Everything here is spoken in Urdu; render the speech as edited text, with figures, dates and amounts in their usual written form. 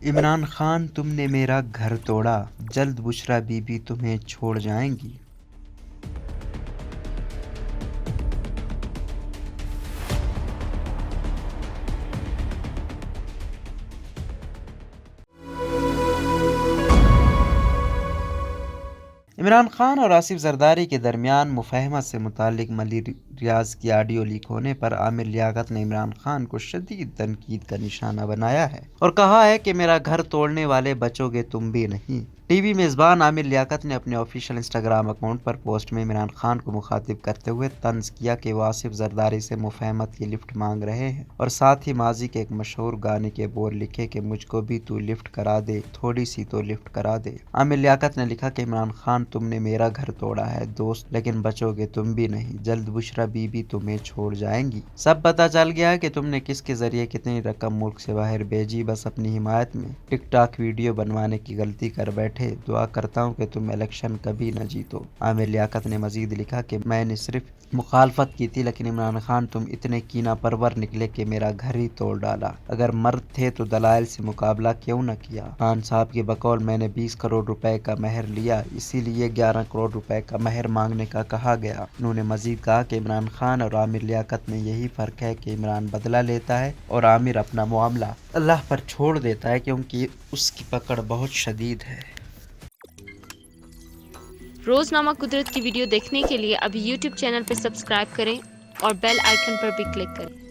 عمران خان تم نے میرا گھر توڑا، جلد بشریٰ بی بی تمہیں چھوڑ جائیں گی۔ عمران خان اور آصف زرداری کے درمیان مفاہمت سے متعلق ملی ریاض کی آڈیو لیک ہونے پر عامر لیاقت نے عمران خان کو شدید تنقید کا نشانہ بنایا ہے اور کہا ہے کہ میرا گھر توڑنے والے بچو گے تم بھی نہیں۔ ٹی وی میزبان عامر لیاقت نے اپنے آفیشیل انسٹاگرام اکاؤنٹ پر پوسٹ میں عمران خان کو مخاطب کرتے ہوئے طنز کیا کہ وہ آصف زرداری سے مفاہمت کی لفٹ مانگ رہے ہیں اور ساتھ ہی ماضی کے ایک مشہور گانے کے بول لکھے کہ مجھ کو بھی تو لفٹ کرا دے، تھوڑی سی تو لفٹ کرا دے۔ عامر لیاقت نے لکھا کہ عمران خان تم نے میرا گھر توڑا ہے دوست، لیکن بچو گے تم بھی نہیں، جلد بشریٰ بی بی تمہیں چھوڑ جائیں گی۔ سب پتہ چل گیا ہے کہ تم نے کس کے ذریعے کتنی رقم ملک سے باہر بھیجی، بس اپنی حمایت میں ٹک ٹاک ویڈیو بنوانے کی غلطی کر بیٹھے، دعا کرتا ہوں کہ تم الیکشن کبھی نہ جیتو۔ عامر لیاقت نے مزید لکھا کہ میں نے صرف مخالفت کی تھی، لیکن عمران خان تم اتنے کینہ پرور نکلے کہ میرا گھر ہی توڑ ڈالا۔ اگر مرد تھے تو دلائل سے مقابلہ کیوں نہ کیا؟ خان صاحب کے بقول میں نے 20 کروڑ روپے کا مہر لیا، اسی لیے 11 کروڑ روپے کا مہر مانگنے کا کہا گیا۔ انہوں نے مزید کہا کہ عمران خان اور عامر لیاقت میں یہی فرق ہے کہ عمران بدلہ لیتا ہے اور عامر اپنا معاملہ اللہ پر چھوڑ دیتا ہے کیونکہ اس کی پکڑ بہت شدید ہے۔ روزنامہ قدرت کی ویڈیو دیکھنے کے لیے ابھی یوٹیوب چینل پر سبسکرائب کریں اور بیل آئیکن پر بھی کلک کریں۔